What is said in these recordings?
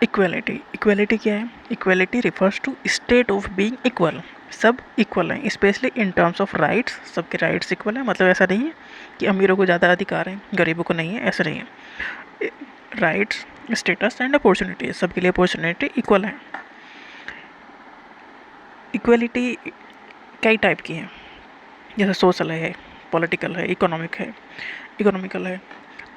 Equality, equality क्या है? Equality refers to state of being equal. सब इक्वल हैं, specially in terms of rights. सबके राइट्स इक्वल हैं, मतलब ऐसा नहीं है कि अमीरों को ज़्यादा अधिकार हैं, गरीबों को नहीं है, ऐसा नहीं है। राइट्स, स्टेटस एंड अपॉर्चुनिटी, सबके लिए अपॉर्चुनिटी इक्वल है। इक्वलिटी कई टाइप की हैं, जैसे सोशल है, पॉलिटिकल है, इकोनॉमिकल है।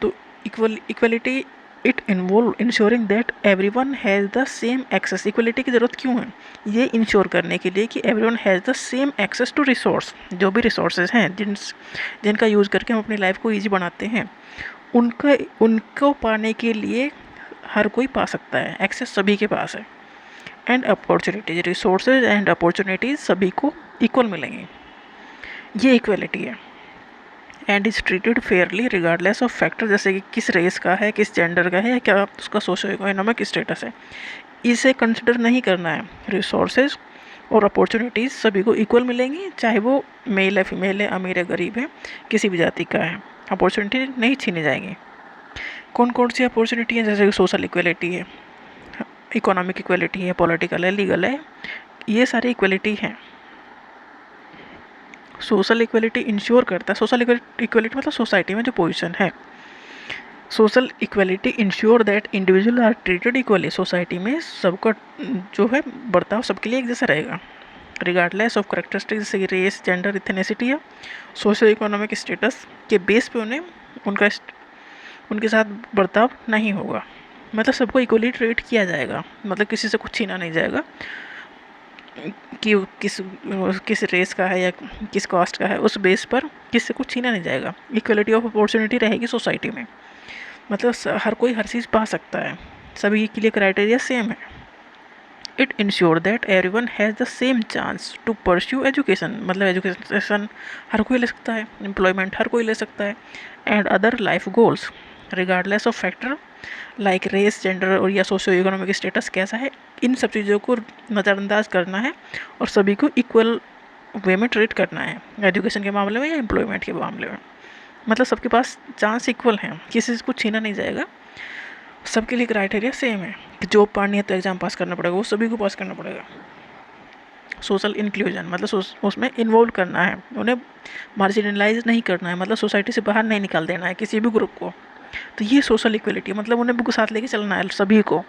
तो equality it involve ensuring that everyone has the same access. Equality की ज़रूरत क्यों है? ये इंश्योर करने के लिए कि everyone has the same access to resource. जो भी रिसोर्सेज हैं जिनका यूज़ करके हम अपनी लाइफ को ईजी बनाते हैं, उनको पाने के लिए हर कोई पा सकता है, एक्सेस सभी के पास है। And opportunities, resources and opportunities सभी को इक्वल मिलेंगे, ये इक्वलिटी है। And is treated Fairlie regardless of factor, जैसे कि किस रेस का है, किस जेंडर का है, या क्या उसका सोशो इकोनॉमिक स्टेटस है, इसे कंसिडर नहीं करना है। रिसोर्सेज और अपॉर्चुनिटीज़ सभी को इक्वल मिलेंगी, चाहे वो मेल है, फीमेल है, अमीर है, गरीब है, किसी भी जाति का है, अपॉर्चुनिटी नहीं छीनी जाएंगी। कौन कौन सी अपॉर्चुनिटी है? जैसे कि सोशल इक्वलिटी है, इकोनॉमिक इक्वलिटी है, पॉलिटिकल है, लीगल है, ये सारी इक्वलिटी हैं। सोशल इक्वलिटी इंश्योर करता है, सोशल इक्वलिटी मतलब सोसाइटी में जो पोजीशन है। Social equality ensure that individual are treated equally, society में सबका जो है बर्ताव सबके लिए एक जैसा रहेगा, रिगार्डलेस ऑफ करेक्टरिस्टिक, जैसे रेस, जेंडर, इथेनिसिटी या सोशल इकोनॉमिक स्टेटस के बेस पे उन्हें उनके साथ बर्ताव नहीं होगा। मतलब सबको इक्वली ट्रीट किया जाएगा, मतलब किसी से कुछ छीना नहीं जाएगा कि किस रेस का है या किस कास्ट का है, उस बेस पर किससे कुछ छीना नहीं जाएगा। इक्वलिटी ऑफ अपॉर्चुनिटी रहेगी सोसाइटी में, मतलब हर कोई हर चीज़ पा सकता है, सभी के लिए क्राइटेरिया सेम है। It ensure that everyone has the same chance to pursue education, मतलब एजुकेशन हर कोई ले सकता है, एम्प्लॉयमेंट हर कोई ले सकता है, and other life goals regardless of factor like race, gender और या सोशो इकोनॉमिक स्टेटस कैसा है, इन सब चीज़ों को नज़रअंदाज करना है और सभी को इक्वल वे में ट्रीट करना है, एजुकेशन के मामले में या एम्प्लॉयमेंट के मामले में। मतलब सबके पास चांस इक्वल हैं, किसी से कुछ छीना नहीं जाएगा, सबके लिए क्राइटेरिया सेम है कि जॉब पानी है तो एग्ज़ाम पास करना पड़ेगा, वो सभी को पास करना पड़ेगा। सोशल इंक्लूजन मतलब उसमें इन्वॉल्व करना है, उन्हें मार्जिनलाइज नहीं करना है, मतलब सोसाइटी से बाहर नहीं निकाल देना है किसी भी ग्रुप को। तो ये सोशल इक्वलिटी, मतलब उन्हें भी साथ लेके चलना है सभी को।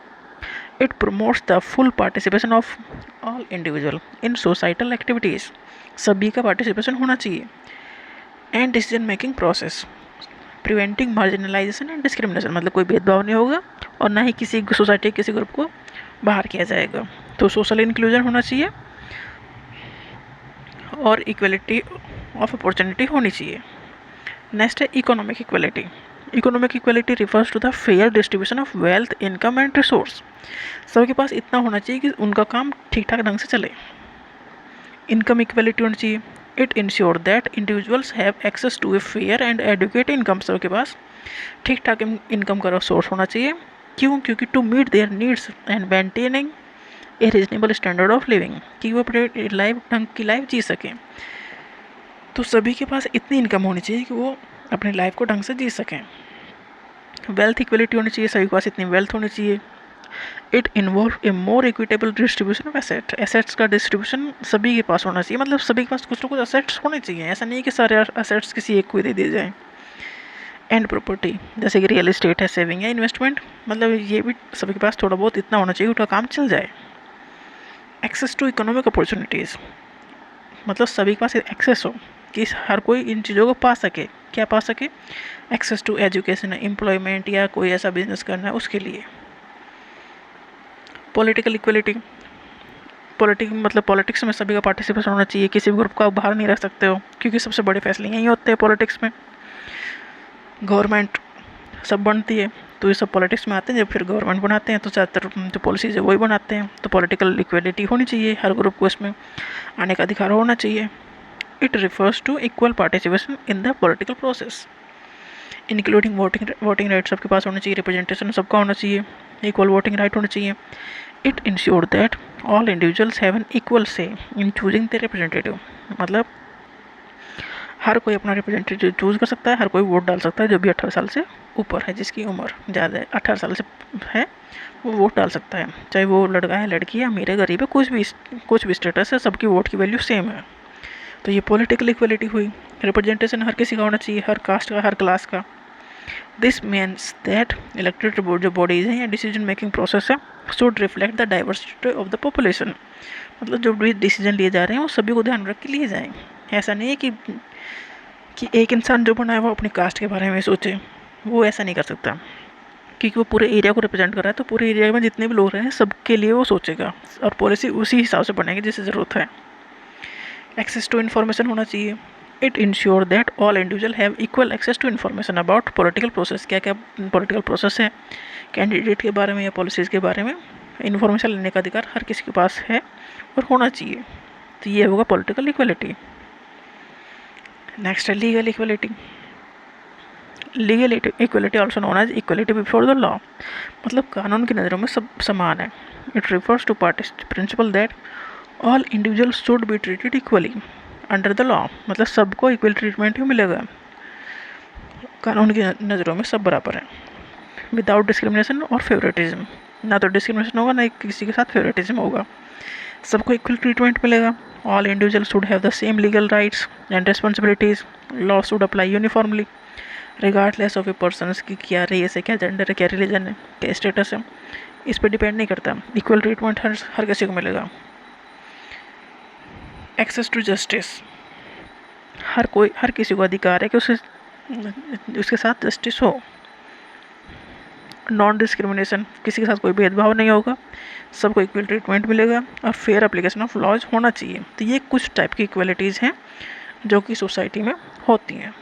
It promotes the full participation of all individual in societal activities, सभी का पार्टिसिपेशन होना चाहिए। And decision making process preventing marginalisation and discrimination, मतलब कोई भेदभाव नहीं होगा और ना ही किसी सोसाइटी के किसी ग्रुप को बाहर किया जाएगा। तो सोशल इंक्लूजन होना चाहिए और इक्वलिटी ऑफ अपॉर्चुनिटी होनी चाहिए। नेक्स्ट है economic equality. Economic equality refers to the fair distribution of wealth, income and resource, सबके पास इतना होना चाहिए कि उनका काम ठीक ठाक ढंग से चले। इनकम इक्वलिटी होनी चाहिए। It ensure that individuals have access to a fair and adequate income, सबके पास ठीक ठाक इनकम का सोर्स होना चाहिए। क्यों? क्योंकि to meet their needs and maintaining a reasonable standard of living, कि वो अपने ढंग की लाइफ जी सकें। तो सभी के पास इतनी इनकम होनी चाहिए कि वो अपनी लाइफ को ढंग से जी सकें। वेल्थ इक्वलिटी होनी चाहिए, सभी के पास इतनी वेल्थ होनी चाहिए। It involve A more equitable distribution of assets का डिस्ट्रीब्यूशन सभी के पास होना चाहिए, मतलब सभी के पास कुछ ना कुछ एसेट्स होने चाहिए, ऐसा नहीं है कि सारे एसेट्स किसी एक को दे दिए जाएँ। एंड प्रॉपर्टी, जैसे कि रियल एस्टेट है, सेविंग है, इन्वेस्टमेंट, मतलब ये भी सभी के पास थोड़ा बहुत इतना होना चाहिए उनका काम चल जाए। एक्सेस टू इकोनॉमिक अपॉर्चुनिटीज़, मतलब सभी के पास एक्सेस हो कि हर कोई इन चीज़ों को पा सके। क्या पा सके? एक्सेस टू एजुकेशन, एम्प्लॉयमेंट या कोई ऐसा बिजनेस करना है उसके लिए। पॉलिटिकल इक्वलिटी, मतलब पॉलिटिक्स में सभी का पार्टिसिपेशन होना चाहिए, किसी भी ग्रुप को आप बाहर नहीं रख सकते हो, क्योंकि सबसे बड़े फैसले यही होते हैं पॉलिटिक्स में। गवर्नमेंट सब बनती है तो ये सब पॉलिटिक्स में आते हैं, जब फिर गवर्नमेंट बनाते हैं तो ज़्यादातर जो पॉलिसीज है वही बनाते हैं। तो पॉलिटिकल इक्वलिटी होनी चाहिए, हर ग्रुप को इसमें आने का अधिकार होना चाहिए। It refers to equal participation in the political process including voting right, सबके पास होना चाहिए, रिप्रेजेंटेशन सबका होना चाहिए, इक्वल वोटिंग राइट होना चाहिए। It ensure that all individuals have an equal से इन चूजिंग द रिप्रेजेंटेटिव, मतलब हर कोई अपना रिप्रेजेंटेटिव चूज़ कर सकता है, हर कोई वोट डाल सकता है, जो भी 18 साल से ऊपर है, जिसकी उम्र ज़्यादा है 18 साल से है वो वोट डाल सकता है, चाहे वो लड़का है, लड़की है, अमीर है, गरीब है, कुछ भी स्टेटस है, सबकी वोट की वैल्यू सेम है। तो ये पॉलिटिकल इक्वलिटी हुई। रिप्रेजेंटेशन हर किसी का होना चाहिए, हर कास्ट का, हर क्लास का। दिस मीन्स दैट इलेक्टेड जो बॉडीज हैं या डिसीजन मेकिंग प्रोसेस है should reflect the diversity of the population. मतलब जो भी डिसीजन लिए जा रहे हैं वो सभी को ध्यान रख के लिए जाएँ। ऐसा नहीं है कि एक इंसान जो बना है वो अपनी कास्ट के बारे में सोचे, वो ऐसा नहीं कर सकता, क्योंकि वो पूरे एरिया को रिप्रेजेंट कर रहा है, तो पूरे एरिया में जितने भी लोग रहे हैं सबके लिए वो सोचेगा और पॉलिसी उसी हिसाब से बनेगी जिससे ज़रूरत है। एक्सेस टू इन्फॉर्मेशन होना चाहिए। It ensure that all individual have equal access to information about political process. क्या क्या पॉलिटिकल प्रोसेस है, कैंडिडेट के बारे में या पॉलिसीज़ के बारे में इन्फॉर्मेशन लेने का अधिकार हर किसी के पास है और होना चाहिए। तो ये होगा पॉलिटिकल इक्वलिटी। नेक्स्ट है legal equality. Legal equality also known as equality before the law. मतलब कानून की नज़रों में सब समान है। It refers to principle that all individuals should be treated equally under the law. मतलब सबको इक्वल ट्रीटमेंट ही मिलेगा, कानून की नज़रों में सब बराबर है, विदाउट डिस्क्रिमिनेशन और फेवरेटिज्म। ना तो डिस्क्रिमिनेशन होगा, ना किसी के साथ फेवरेटिज्म होगा, सबको इक्वल ट्रीटमेंट मिलेगा। All individual should have the same legal rights and responsibilities. Law should apply uniformly regardless of a person की क्या रेस है, क्या जेंडर है, क्या रिलीजन है, क्या स्टेटस है, इस पर डिपेंड नहीं करता। इक्वल ट्रीटमेंट हर किसी को मिलेगा। Access to justice. हर किसी को अधिकार है कि उसके साथ जस्टिस हो। नॉन डिस्क्रिमिनेशन, किसी के साथ कोई भेदभाव नहीं होगा, सबको इक्वल ट्रीटमेंट मिलेगा और फेयर एप्लीकेशन ऑफ लॉज होना चाहिए। तो ये कुछ टाइप की इक्वलिटीज़ हैं जो कि सोसाइटी में होती हैं।